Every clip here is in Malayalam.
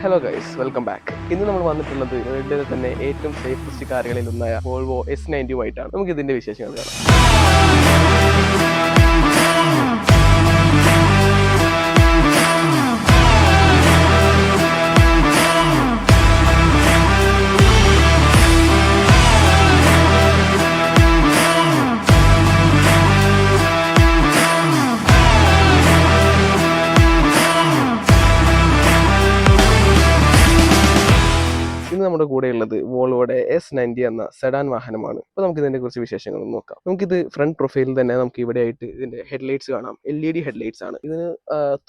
Hello guys, welcome back. ഇന്ന് നമ്മൾ വന്നിട്ടുള്ളത് വേൾഡിലെ തന്നെ ഏറ്റവും സേഫസ്റ്റ് കാറുകളിൽ ഒന്നായ വോൾവോ S90 ആയിട്ടാണ്. നമുക്ക് ഇതിന്റെ വിശേഷങ്ങൾ കാണാം. ഇന്ന് നമ്മുടെ കൂടെ ഉള്ളത് വോൾവോയുടെ S90 എന്ന സെഡാൻ വാഹനമാണ്. അപ്പോൾ നമുക്ക് ഇതിനെ കുറിച്ച് വിശേഷങ്ങൾ നോക്കാം. നമുക്കിത് ഫ്രണ്ട് പ്രൊഫൈലിൽ തന്നെ നമുക്ക് ഇവിടെ ആയിട്ട് ഇതിന്റെ ഹെഡ്ലൈറ്റ്സ് കാണാം. LED ഹെഡ്ലൈറ്റ്സ് ആണ്. ഇതിന്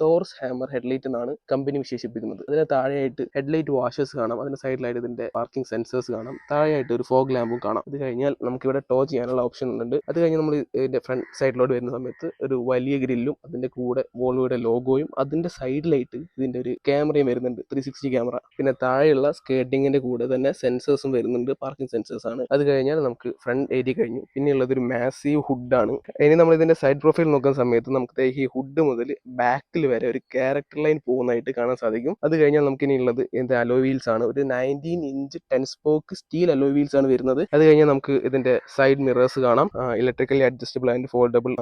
തോർസ് ഹാമർ ഹെഡ്ലൈറ്റ് എന്നാണ് കമ്പനി വിശേഷിപ്പിക്കുന്നത്. ഇതിന് താഴെയായിട്ട് ഹെഡ്ലൈറ്റ് വാഷേഴ്സ് കാണാം. അതിന് സൈഡിലായിട്ട് ഇതിന്റെ പാർക്കിംഗ് സെൻസേഴ്സ് കാണാം. താഴെയായിട്ട് ഒരു ഫോഗ് ലാമ്പും കാണാം. ഇത് കഴിഞ്ഞാൽ നമുക്ക് ഇവിടെ ടോ ചെയ്യാനുള്ള ഓപ്ഷൻ ഉണ്ട്. അത് കഴിഞ്ഞ് നമ്മൾ ഇതിന്റെ ഫ്രണ്ട് സൈഡിലോട്ട് വരുന്ന സമയത്ത് ഒരു വലിയ ഗ്രില്ലും അതിന്റെ കൂടെ വോൾവോയുടെ ലോഗോയും അതിന്റെ സൈഡിലായിട്ട് ഇതിന്റെ ഒരു ക്യാമറയും വരുന്നുണ്ട്, 360 ക്യാമറ. പിന്നെ താഴെയുള്ള സ്കേർട്ടിങ്ങിന്റെ കൂടെ തന്നെ സെൻസേഴ്സും വരുന്നുണ്ട്, പാർക്കിംഗ് സെൻസേഴ്സ് ആണ്. അത് കഴിഞ്ഞാൽ നമുക്ക് ഫ്രണ്ട് ഏരിയ കഴിഞ്ഞു. പിന്നെയുള്ളത് ഒരു മാസീവ് ഹുഡ് ആണ്. ഇനി നമ്മൾ ഇതിന്റെ സൈഡ് പ്രൊഫൈൽ നോക്കുന്ന സമയത്ത് നമുക്ക് ഈ ഹുഡ് മുതൽ ബാക്കിൽ വരെ ഒരു ക്യാരക്ടർ ലൈൻ പോകുന്നതായിട്ട് കാണാൻ സാധിക്കും. അത് കഴിഞ്ഞാൽ നമുക്ക് ഇനി ഉള്ളത് ഇതിന്റെ അലോയ് വീൽസ് ആണ്. ഒരു 19 inch 10 spoke steel alloy wheels ആണ് വരുന്നത്. അത് കഴിഞ്ഞാൽ നമുക്ക് ഇതിന്റെ സൈഡ് മിറേഴ്സ് കാണാം. Electrically adjustable and foldable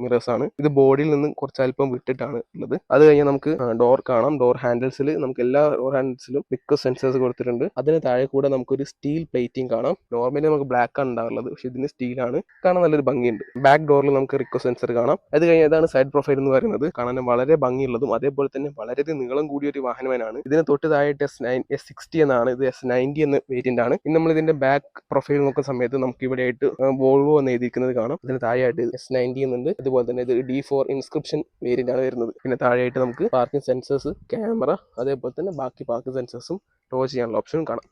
mirrors ആണ്. ഇത് ബോഡിയിൽ നിന്ന് കുറച്ച് അല്പം വിട്ടിട്ടാണ് ഉള്ളത്. അത് കഴിഞ്ഞാൽ നമുക്ക് ഡോർ കാണാം. ഡോർ ഹാൻഡിൽസിൽ നമുക്ക് എല്ലാ ഡോർ ഹാൻഡിൽസിലും മിക്ക സെൻസേഴ്സ് കൊടുത്തിട്ടുണ്ട്. അതിന് താഴെ കൂടെ നമുക്കൊരു സ്റ്റീൽ പ്ലേറ്റിംഗ് കാണാം. നോർമലി നമുക്ക് ബ്ലാക്ക് ആണ് ഉണ്ടാവുള്ളത്, പക്ഷെ ഇതിന് സ്റ്റീലാണ്. കാണാൻ നല്ലൊരു ഭംഗിയുണ്ട്. ബാക്ക് ഡോറിൽ നമുക്ക് റിക്കോ സെൻസർ കാണാം. അത് കഴിഞ്ഞാൽ ഇതാണ് സൈഡ് പ്രൊഫൈൽ എന്ന് പറയുന്നത്. കാണാൻ വളരെ ഭംഗിയുള്ളതും അതേപോലെ തന്നെ വളരെ നീളം കൂടിയ ഒരു വാഹനമാണ്. ഇതിന് തൊട്ട് താഴെയായിട്ട് S60 എന്നാണ്. ഇത് S90 എന്ന വേരിയന്റ് ആണ്. ഇനി നമ്മൾ ഇതിന്റെ ബാക്ക് പ്രൊഫൈൽ നോക്കുന്ന സമയത്ത് നമുക്ക് ഇവിടെ ആയിട്ട് വോൾവോ എന്ന് എഴുതിയിരിക്കുന്നത് കാണാം. ഇതിന് താഴെയായിട്ട് S90 എന്നുണ്ട്. അതുപോലെ തന്നെ ഇത് D4 ഇൻസ്ക്രിപ്ഷൻ വേരിയന്റ് ആണ് വരുന്നത്. പിന്നെ താഴെയായിട്ട് നമുക്ക് പാർക്കിംഗ് സെൻസേഴ്സ്, ക്യാമറ, അതേപോലെ തന്നെ ബാക്കി പാർക്കിംഗ് സെൻസേഴ്സും ടോ ചെയ്യാനുള്ള ഓപ്ഷനും കാണാം.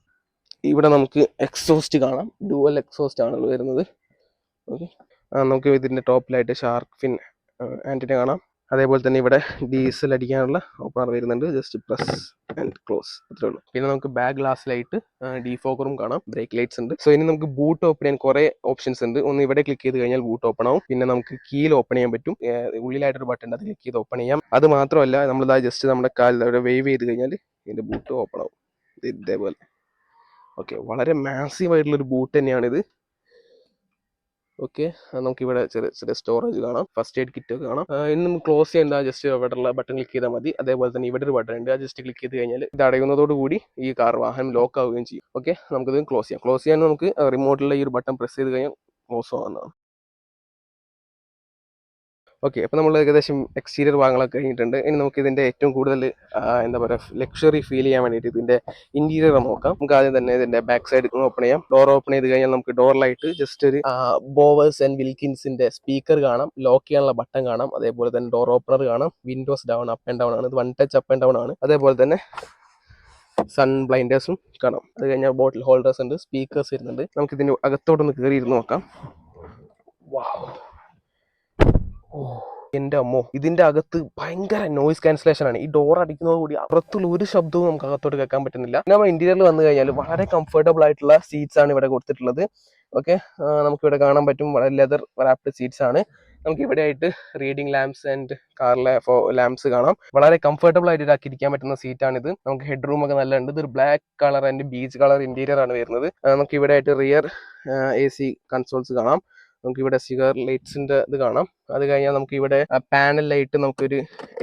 ഇവിടെ നമുക്ക് എക്സോസ്റ്റ് കാണാം. ഡുവൽ എക്സോസ്റ്റ് ആണ് വരുന്നത്. ഓക്കെ, നമുക്ക് ഇതിന്റെ ടോപ്പിലായിട്ട് ഷാർക്ക് ഫിൻ ആന്റിന കാണാം. അതേപോലെ തന്നെ ഇവിടെ ഡീസൽ അടിക്കാനുള്ള ഓപ്പണർ വരുന്നുണ്ട്. ജസ്റ്റ് പ്രസ് ആൻഡ് ക്ലോസ്, അത്രേ ഉള്ളൂ. പിന്നെ നമുക്ക് ബാക്ക് ഗ്ലാസ്സിലായിട്ട് ഡീഫോക്കറും കാണാം. ബ്രേക്ക് ലൈറ്റ്സ് ഉണ്ട്. സോ ഇനി നമുക്ക് ബൂട്ട് ഓപ്പൺ ചെയ്യാൻ കുറെ ഓപ്ഷൻസ് ഉണ്ട്. ഒന്ന് ഇവിടെ ക്ലിക്ക് ചെയ്ത് കഴിഞ്ഞാൽ ബൂട്ട് ഓപ്പൺ ആവും. പിന്നെ നമുക്ക് കീയിൽ ഓപ്പൺ ചെയ്യാൻ പറ്റും. ഉള്ളിലായിട്ടൊരു ബട്ടൺ ഉണ്ട്, അത് ക്ലിക്ക് ചെയ്ത് ഓപ്പൺ ചെയ്യാം. അത് മാത്രമല്ല, നമ്മൾ ജസ്റ്റ് നമ്മുടെ കാലിൽ വേവ് ചെയ്ത് കഴിഞ്ഞാൽ ഇതിന്റെ ബൂട്ട് ഓപ്പൺ ആവും ഇതേപോലെ. ഓക്കെ, വളരെ മാസീവ് ആയിട്ടുള്ളൊരു ബൂട്ട് തന്നെയാണിത്. ഓക്കെ, നമുക്കിവിടെ ചെറിയ ചെറിയ സ്റ്റോറേജ് കാണാം. ഫസ്റ്റ് എയ്ഡ് കിറ്റ് ഒക്കെ കാണാം. ഇനി നമുക്ക് ക്ലോസ് ചെയ്യേണ്ട ജസ്റ്റ് ഇവിടെയുള്ള ബട്ടൺ ക്ലിക്ക് ചെയ്താൽ മതി. അതേപോലെ തന്നെ ഇവിടെ ഒരു ബട്ടൺ ഉണ്ട്, ജസ്റ്റ് ക്ലിക്ക് ചെയ്ത് കഴിഞ്ഞാൽ ഇത് അടയുന്നതോടുകൂടി ഈ വാഹനം ലോക്ക് ആവുകയും ചെയ്യും. ഓക്കെ, നമുക്കിത് ക്ലോസ് ചെയ്യാം. ക്ലോസ് ചെയ്യാൻ നമുക്ക് റിമോട്ടിലുള്ള ഈ ഒരു ബട്ടൺ പ്രസ് ചെയ്ത് കഴിഞ്ഞാൽ ക്ലോസ് ആവുന്നതാണ്. ഓക്കെ, അപ്പോൾ നമ്മൾ ഏകദേശം എക്സ്റ്റീരിയർ ഭാഗങ്ങളൊക്കെ കഴിഞ്ഞിട്ടുണ്ട്. ഇനി നമുക്ക് ഇതിന്റെ ഏറ്റവും കൂടുതൽ എന്താ പറയുക, ലക്ഷറി ഫീൽ ചെയ്യാൻ വേണ്ടിയിട്ട് ഇതിന്റെ ഇന്റീരിയർ നോക്കാം. നമുക്ക് ആദ്യം തന്നെ ഇതിന്റെ ബാക്ക് സൈഡ് ഓപ്പൺ ചെയ്യാം. ഡോർ ഓപ്പൺ ചെയ്ത് കഴിഞ്ഞാൽ നമുക്ക് ഡോറിലായിട്ട് ജസ്റ്റ് ഒരു ബോവേഴ്സ് ആൻഡ് വിൽക്കിൻസിന്റെ സ്പീക്കർ കാണാം. ലോക്ക് ചെയ്യാനുള്ള ബട്ടൺ കാണാം. അതേപോലെ തന്നെ ഡോർ ഓപ്പണർ കാണാം. Windows down, up and down ആണ്. ഇത് one touch up and down ആണ്. അതേപോലെ തന്നെ സൺ ബ്ലൈൻഡേഴ്സും കാണാം. അത് കഴിഞ്ഞാൽ ബോട്ടിൽ ഹോൾഡേഴ്സ് ഉണ്ട്, സ്പീക്കേഴ്സ് വരുന്നുണ്ട്. നമുക്ക് ഇതിന്റെ അകത്തോട്ടൊന്ന് കയറി ഇരുന്ന് നോക്കാം. വാവ്, എന്റെ അമ്മോ, ഇതിന്റെ അകത്ത് ഭയങ്കര നോയിസ് ക്യാൻസലേഷൻ ആണ്. ഈ ഡോർ അടിക്കുന്നത് കൂടി അപ്പുറത്തുള്ള ഒരു ശബ്ദവും നമുക്ക് അകത്തോട്ട് കേൾക്കാൻ പറ്റുന്നില്ല. നമ്മൾ ഇന്റീരിയറിൽ വന്നു കഴിഞ്ഞാൽ വളരെ കംഫർട്ടബിൾ ആയിട്ടുള്ള സീറ്റ്സ് ആണ് ഇവിടെ കൊടുത്തിട്ടുള്ളത്. ഓക്കെ, നമുക്ക് ഇവിടെ കാണാൻ പറ്റും വളരെ ലെതർ റാപ്ഡ് സീറ്റ്സ് ആണ്. നമുക്ക് ഇവിടെ ആയിട്ട് റീഡിംഗ് ലാംപ്സ് ആൻഡ് കാറിലെ ലാംപ്സ് കാണാം. വളരെ കംഫർട്ടബിൾ ആയിട്ട് ഇരിക്കാൻ പറ്റുന്ന സീറ്റാണിത്. നമുക്ക് ഹെഡ് റൂം ഒക്കെ നല്ല ഉണ്ട്. ഇതൊരു black colour and beach colour interior ആണ് വരുന്നത്. നമുക്ക് ഇവിടെ ആയിട്ട് റിയർ AC കൺസോൾസ് കാണാം. നമുക്ക് ഇവിടെ സിഗർ ലൈറ്റ്സിന്റെ ഇത് കാണാം. അത് കഴിഞ്ഞാൽ നമുക്ക് ഇവിടെ പാനലിലായിട്ട് നമുക്കൊരു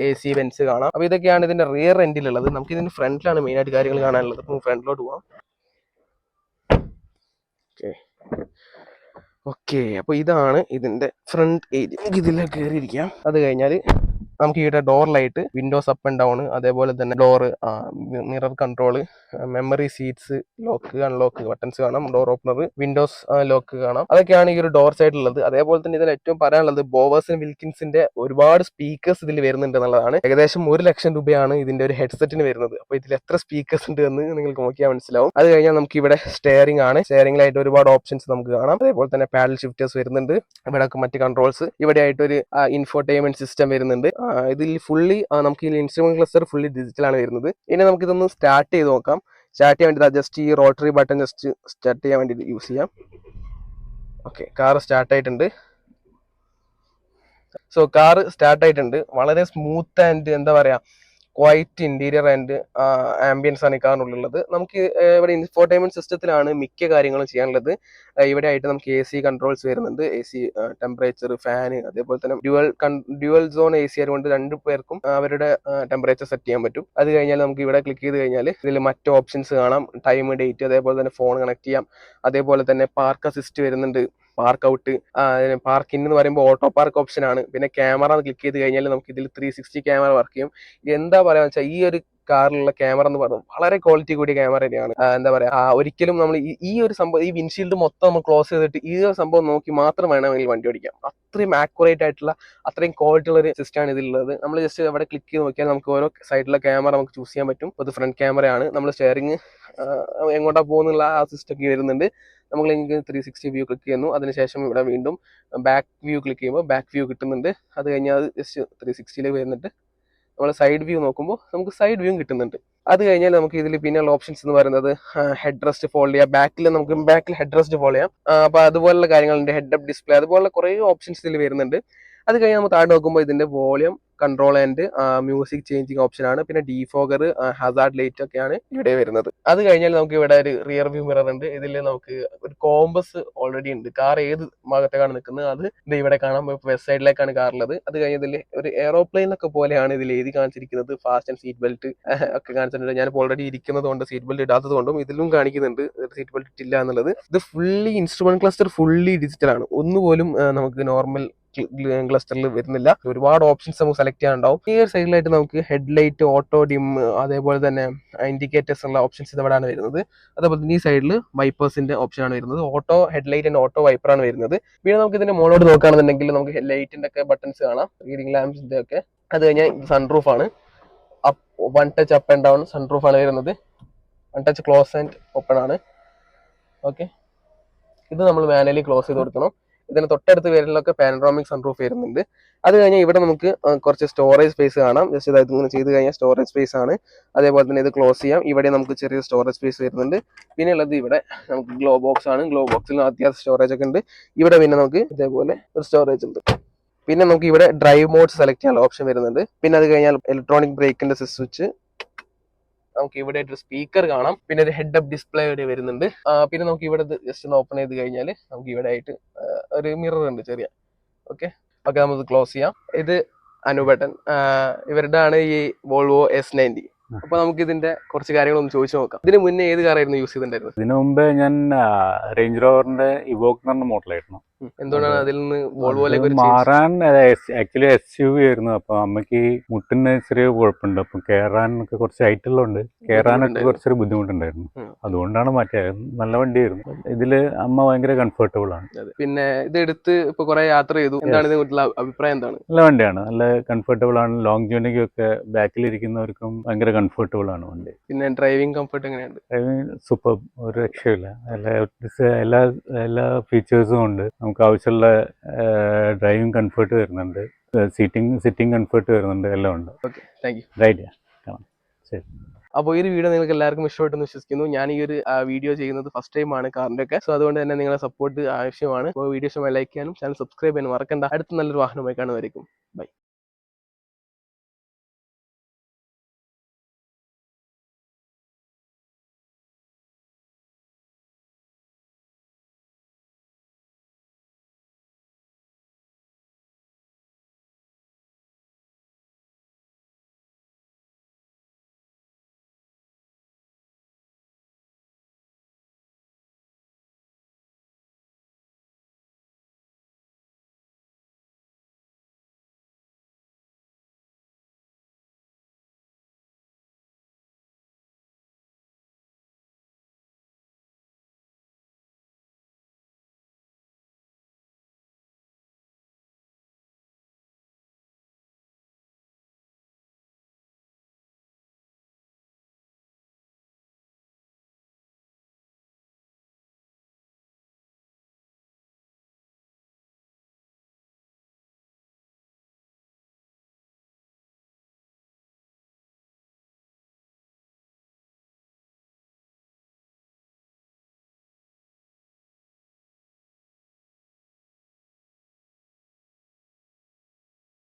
AC വെന്റ്സ് കാണാം. അപ്പൊ ഇതൊക്കെയാണ് ഇതിന്റെ റിയർ എൻഡിലുള്ളത്. നമുക്ക് ഇതിന്റെ ഫ്രണ്ടിലാണ് മെയിൻ ആയിട്ട് കാര്യങ്ങൾ കാണാനുള്ളത്. അപ്പൊ ഫ്രണ്ടിലോട്ട് പോവാം. ഓക്കെ, അപ്പൊ ഇതാണ് ഇതിന്റെ ഫ്രണ്ട് ഏരിയ. ഇതിലേക്ക് കയറിയിരിക്കാം. അത് കഴിഞ്ഞാൽ നമുക്ക് ഇവിടെ ഡോറിലായിട്ട് വിൻഡോസ് അപ്പ് ആൻഡ് ഡൗൺ, അതേപോലെ തന്നെ door, mirror control, memory seats, lock unlock buttons കാണാം. ഡോർ ഓപ്പണർ, വിൻഡോസ് ലോക്ക് കാണാം. അതൊക്കെയാണ് ഈ ഒരു ഡോർ സൈഡിലുള്ളത്. അതേപോലെ തന്നെ ഇതിൽ ഏറ്റവും പറയാനുള്ളത് ബോവേഴ്സ് ആൻഡ് വിൽക്കിൻസിന്റെ ഒരുപാട് സ്പീക്കേഴ്സ് ഇതിൽ വരുന്നുണ്ട് എന്നുള്ളതാണ്. ഏകദേശം 1 ലക്ഷം രൂപയാണ് ഇതിന്റെ ഒരു ഹെഡ്സെറ്റിന് വരുന്നത്. അപ്പൊ ഇതിൽ എത്ര സ്പീക്കേഴ്സ് ഉണ്ട് എന്ന് നിങ്ങൾക്ക് നോക്കിയാൽ മനസ്സിലാവും. അത് കഴിഞ്ഞാൽ നമുക്ക് ഇവിടെ സ്റ്റിയറിംഗ് ആണ്. സ്റ്റിയറിംഗിലായിട്ട് ഒരുപാട് ഓപ്ഷൻസ് നമുക്ക് കാണാം. അതേപോലെ തന്നെ പാഡൽ ഷിഫ്റ്റേഴ്സ് വരുന്നുണ്ട്. ഇവിടെ മറ്റ് കൺട്രോൾസ്, ഇവിടെ ആയിട്ട് ഒരു ഇൻഫോർടൈൻമെന്റ് സിസ്റ്റം വരുന്നുണ്ട്. ഇതിൽ ഫുള്ളി നമുക്ക് ഈ ഇൻസ്ട്രുമെന്റ് ക്ലസ്റ്റർ ഫുള്ളി ഡിജിറ്റൽ ആണ് വരുന്നത്. ഇനി നമുക്ക് ഇതൊന്ന് സ്റ്റാർട്ട് ചെയ്ത് നോക്കാം. സ്റ്റാർട്ട് ചെയ്യാൻ വേണ്ടി ജസ്റ്റ് ഈ റോട്ടറി ബട്ടൺ ജസ്റ്റ് സ്റ്റാർട്ട് ചെയ്യാൻ വേണ്ടി യൂസ് ചെയ്യാം. ഓക്കെ, കാർ സ്റ്റാർട്ട് ആയിട്ടുണ്ട്. സോ കാർ സ്റ്റാർട്ട് ആയിട്ടുണ്ട്. വളരെ സ്മൂത്ത് ആൻഡ് എന്താ പറയാ, ക്വൈറ്റ് ഇന്റീരിയർ ആൻഡ് ആംബിയൻസ് ആണ് ഈ കാറിനുള്ളത്. നമുക്ക് ഇവിടെ ഇൻഫോർടൈൻമെന്റ് സിസ്റ്റത്തിലാണ് മിക്ക കാര്യങ്ങളും ചെയ്യാനുള്ളത്. ഇവിടെ ആയിട്ട് നമുക്ക് AC കൺട്രോൾസ് വരുന്നുണ്ട്, AC ടെമ്പറേച്ചർ, ഫാന്, അതേപോലെ തന്നെ ഡ്യുവൽ സോൺ AC ആയതുകൊണ്ട് 2 പേർക്കും അവരുടെ ടെമ്പറേച്ചർ സെറ്റ് ചെയ്യാൻ പറ്റും. അത് കഴിഞ്ഞാൽ നമുക്ക് ഇവിടെ ക്ലിക്ക് ചെയ്ത് കഴിഞ്ഞാൽ ഇതിൽ മറ്റ് ഓപ്ഷൻസ് കാണാം, ടൈം, ഡേറ്റ്, അതേപോലെ തന്നെ ഫോൺ കണക്ട് ചെയ്യാം. അതേപോലെ തന്നെ പാർക്ക് അസിസ്റ്റ് വരുന്നുണ്ട്, പാർക്ക് ഔട്ട്, പാർക്ക് ഇൻ എന്ന് പറയുമ്പോൾ ഓട്ടോ പാർക്ക് ഓപ്ഷൻ ആണ്. പിന്നെ ക്യാമറ ക്ലിക്ക് ചെയ്ത് കഴിഞ്ഞാൽ നമുക്ക് ഇതിൽ 360 ക്യാമറ വർക്ക് ചെയ്യും. എന്താ പറയാ വെച്ചാൽ ഈ ഒരു കാറിലുള്ള ക്യാമറ എന്ന് പറയുന്നത് വളരെ ക്വാളിറ്റി കൂടിയ ക്യാമറ തന്നെയാണ്. എന്താ പറയാ, ഒരിക്കലും നമ്മൾ ഈ ഒരു സംഭവം, ഈ വിൻഷീൽഡ് മൊത്തം നമ്മൾ ക്ലോസ് ചെയ്തിട്ട് ഈ ഒരു സംഭവം നോക്കി മാത്രം വേണമെങ്കിൽ വണ്ടി ഓടിക്കാം. അത്രയും ആക്യുറേറ്റ് ആയിട്ടുള്ള, അത്രയും ക്വാളിറ്റി ഉള്ള ഒരു സിസ്റ്റമാണ് ഇതിലുള്ളത്. നമ്മൾ ജസ്റ്റ് അവിടെ ക്ലിക്ക് ചെയ്ത് നോക്കിയാൽ നമുക്ക് ഓരോ സൈഡിലെ ക്യാമറ നമുക്ക് ചൂസ് ചെയ്യാൻ പറ്റും. ഇത് ഫ്രണ്ട് ക്യാമറയാണ്. നമ്മൾ സ്റ്റിയറിംഗ് എങ്ങോട്ടാ പോകുന്നുള്ള ആ സിസ്റ്റം ഒക്കെ വരുന്നുണ്ട്. നമ്മൾ 360 വ്യൂ ക്ലിക്ക് ചെയ്യുന്നു. അതിനുശേഷം ഇവിടെ വീണ്ടും ബാക്ക് വ്യൂ ക്ലിക്ക് ചെയ്യുമ്പോൾ ബാക്ക് വ്യൂ കിട്ടുന്നുണ്ട്. അത് കഴിഞ്ഞാൽ അത് ജസ്റ്റ് 360 വരുന്നിട്ട് നമ്മൾ സൈഡ് വ്യൂ നോക്കുമ്പോൾ നമുക്ക് സൈഡ് വ്യൂ കിട്ടുന്നുണ്ട്. അത് കഴിഞ്ഞാൽ നമുക്ക് ഇതിൽ പിന്നെയുള്ള ഓപ്ഷൻസ് എന്ന് പറയുന്നത് ഹെഡ് റെസ്റ്റ് ഫോൾഡ് ചെയ്യാം, ബാക്കിൽ ഹെഡ് റെസ്റ്റ് ഫോൾഡ് ചെയ്യാം. അപ്പോൾ അതുപോലുള്ള കാര്യങ്ങളുണ്ട്, ഹെഡ് അപ്പ് ഡിസ്പ്ലേ, അതുപോലുള്ള കുറേ ഓപ്ഷൻസ് ഇതിൽ വരുന്നുണ്ട്. അത് കഴിഞ്ഞ് നമ്മൾ താഴെ നോക്കുമ്പോൾ ഇതിന്റെ volume control and music changing option ആണ്. പിന്നെ ഡീഫോഗർ, ഹസാർഡ് ലൈറ്റ് ഒക്കെയാണ് ഇവിടെ വരുന്നത്. അത് കഴിഞ്ഞാൽ നമുക്ക് ഇവിടെ ഒരു റിയർ വ്യൂ മിറർ ഉണ്ട്. ഇതിൽ നമുക്ക് ഒരു കോമ്പസ് ഓൾറെഡി ഉണ്ട്. കാർ ഏത് ഭാഗത്തേക്കാണ് നിൽക്കുന്നത് അത് ഇത് ഇവിടെ കാണാം. വെസ്റ്റ് സൈഡിലേക്കാണ് കാറുള്ളത്. അത് കഴിഞ്ഞ് ഇതിൽ ഒരു എയറോപ്ലെയിൻ ഒക്കെ പോലെയാണ് ഇതിൽ എഴുതി കാണിച്ചിരിക്കുന്നത്. ഫാസ്റ്റ് ആൻഡ് സീറ്റ് ബെൽറ്റ് ഒക്കെ കാണിച്ചിട്ടുണ്ട്. ഞാനിപ്പോൾ ഓൾറെഡി ഇരിക്കുന്നത് കൊണ്ട് സീറ്റ് ബെൽറ്റ് ഇടാത്തത് കൊണ്ടും ഇതിലും കാണിക്കുന്നുണ്ട് സീറ്റ് ബെൽറ്റ് ഇട്ടില്ല എന്നുള്ളത്. ഇത് fully instrument cluster fully digital ആണ്. ഒന്നുപോലും നമുക്ക് നോർമൽ ക്ലസ്റ്ററിൽ വരുന്നില്ല. ഒരുപാട് ഓപ്ഷൻസ് നമുക്ക് സെലക്ട് ചെയ്യാനുണ്ടാവും. ഈ ഒരു സൈഡിലായിട്ട് നമുക്ക് ഹെഡ്ലൈറ്റ്, ഓട്ടോ ഡിം, അതേപോലെ തന്നെ ഇൻഡിക്കേറ്റേഴ്സ് ഉള്ള ഓപ്ഷൻസ് ഇവിടെയാണ് വരുന്നത്. അതേപോലെ തന്നെ ഈ സൈഡിൽ വൈപ്പേഴ്സിന്റെ ഓപ്ഷൻ ആണ് വരുന്നത്. Auto headlight and auto wiper ആണ് വരുന്നത്. പിന്നെ നമുക്ക് ഇതിന്റെ മുകളിലോട്ട് നോക്കുകയാണെന്നുണ്ടെങ്കിൽ നമുക്ക് ലൈറ്റിന്റെ ഒക്കെ ബട്ടൺസ് കാണാം, റീഡിംഗ് ലാംപ്സിന്റെ ഒക്കെ. അത് കഴിഞ്ഞാൽ സൺറൂഫ് ആണ്, one touch up and down sunroof ആണ് വരുന്നത്. One touch close and open ആണ്. ഓക്കെ, ഇത് നമ്മൾ മാനുവലി ക്ലോസ് ചെയ്ത് കൊടുക്കണം. ഇതിന് തൊട്ടടുത്ത് പേരിലൊക്കെ പാനറോമിക് സൺറൂഫ് വരുന്നുണ്ട്. അത് കഴിഞ്ഞാൽ ഇവിടെ നമുക്ക് കുറച്ച് സ്റ്റോറേജ് സ്പേസ് കാണാം. ജസ്റ്റ് ഇതായത് ഇങ്ങനെ ചെയ്ത് കഴിഞ്ഞാൽ സ്റ്റോറേജ് സ്പേസ് ആണ്. അതേപോലെ തന്നെ ഇത് ക്ലോസ് ചെയ്യാം. ഇവിടെ നമുക്ക് ചെറിയ സ്റ്റോറേജ് സ്പേസ് വരുന്നുണ്ട്. പിന്നെ ഉള്ളത് ഇവിടെ നമുക്ക് ഗ്ലോ ബോക്സ് ആണ്. ഗ്ലോ ബോക്സിൽ അത്യാവശ്യം സ്റ്റോറേജ് ഒക്കെ ഉണ്ട്. ഇവിടെ പിന്നെ നമുക്ക് ഇതേപോലെ ഒരു സ്റ്റോറേജ് ഉണ്ട്. പിന്നെ നമുക്ക് ഇവിടെ ഡ്രൈവ് മോഡ് സെലക്ട് ചെയ്യാനുള്ള ഓപ്ഷൻ വരുന്നുണ്ട്. പിന്നെ അത് കഴിഞ്ഞാൽ ഇലക്ട്രോണിക് ബ്രേക്കിന്റെ സ്വിച്ച്, നമുക്ക് ഇവിടെ ഒരു സ്പീക്കർ കാണാം. പിന്നെ ഒരു ഹെഡ് അപ്പ് ഡിസ്പ്ലേ ഇവിടെ വരുന്നുണ്ട്. പിന്നെ നമുക്ക് ഇവിടെ ജസ്റ്റ് ഒന്ന് ഓപ്പൺ ചെയ്ത് കഴിഞ്ഞാൽ നമുക്ക് ഇവിടെ ആയിട്ട് ഒരു മിറർ ഉണ്ട് ചെറിയ. ഓക്കെ, നമുക്ക് ക്ലോസ് ചെയ്യാം. ഇത് അനുബട്ടൻ, ഇവരുടെ ആണ് ഈ വോൾവോ S90. അപ്പൊ നമുക്ക് ഇതിന്റെ കുറച്ച് കാര്യങ്ങളൊന്ന് ചോദിച്ചു നോക്കാം. ഇതിന് മുന്നേ ഏത് കാറായിരുന്നു യൂസ് ചെയ്തിട്ടുണ്ടായിരുന്നത്? ഇതിനു മുമ്പേ ഞാൻ റേഞ്ച് റോവറിന്റെ ഇവോക്ക് എന്ന് പറഞ്ഞ മോഡലായിരുന്നു. എന്തുകൊണ്ടാണ് അതിൽ നിന്ന് വോൾവോയിലേക്ക് മാറാൻ? ആക്ച്വലി SUV ആയിരുന്നു. അപ്പൊ അമ്മയ്ക്ക് മുട്ടിന് ചെറിയ കുഴപ്പമുണ്ട്. അപ്പൊ കയറാനൊക്കെ കുറച്ച് ഹൈറ്റുള്ളതുകൊണ്ട് കയറാനൊക്കെ കുറച്ചൊരു ബുദ്ധിമുട്ടുണ്ടായിരുന്നു. അതുകൊണ്ടാണ് മാറ്റിയത്. നല്ല വണ്ടിയായിരുന്നു. ഇതില് അമ്മ ഭയങ്കര കംഫർട്ടബിൾ ആണ്. പിന്നെ ഇത് എടുത്ത് ഇപ്പൊ കുറെ യാത്ര ചെയ്തു. എന്താണ് ഇതിനെക്കുറിച്ചുള്ള അഭിപ്രായം? എന്താണ്? നല്ല വണ്ടിയാണ്, നല്ല കംഫർട്ടബിൾ ആണ്. ലോങ് ജേർണിക്കൊക്കെ ബാക്കിലിരിക്കുന്നവർക്കും ഭയങ്കര കംഫർട്ടബിൾ ആണ് വണ്ടി. പിന്നെ ഡ്രൈവിംഗ് കംഫർട്ട് എങ്ങനെയുണ്ട്? ഡ്രൈവിംഗ് സൂപ്പർ, ഒരു രക്ഷയില്ല. എല്ലാ ഫീച്ചേഴ്സും ഉണ്ട്. നമുക്ക് ആവശ്യമുള്ള ഡ്രൈവിംഗ് കംഫർട്ട് വരുന്നുണ്ട്, സിറ്റിംഗ് കംഫർട്ട് വരുന്നുണ്ട്, എല്ലാം ഉണ്ട്. Okay, thank you. റൈറ്റ്, ശരി. അപ്പോൾ ഈ ഒരു വീഡിയോ നിങ്ങൾക്ക് എല്ലാവർക്കും ഇഷ്ടപ്പെട്ടെന്ന് വിശ്വസിക്കുന്നു. ഞാൻ ഈ ഒരു വീഡിയോ ചെയ്യുന്നത് ഫസ്റ്റ് ടൈം ആണ് കാറിന്റെ ഒക്കെ. സോ അതുകൊണ്ട് തന്നെ നിങ്ങളുടെ സപ്പോർട്ട് ആവശ്യമാണ്. അപ്പോൾ വീഡിയോ ഇഷ്ടമായി ലൈക്ക് ചെയ്യാനും ചാനൽ സബ്സ്ക്രൈബ് ചെയ്യാനും മറക്കണ്ട. അടുത്ത നല്ലൊരു വാഹനമായി കാണുന്നതായിരിക്കും. ബൈ.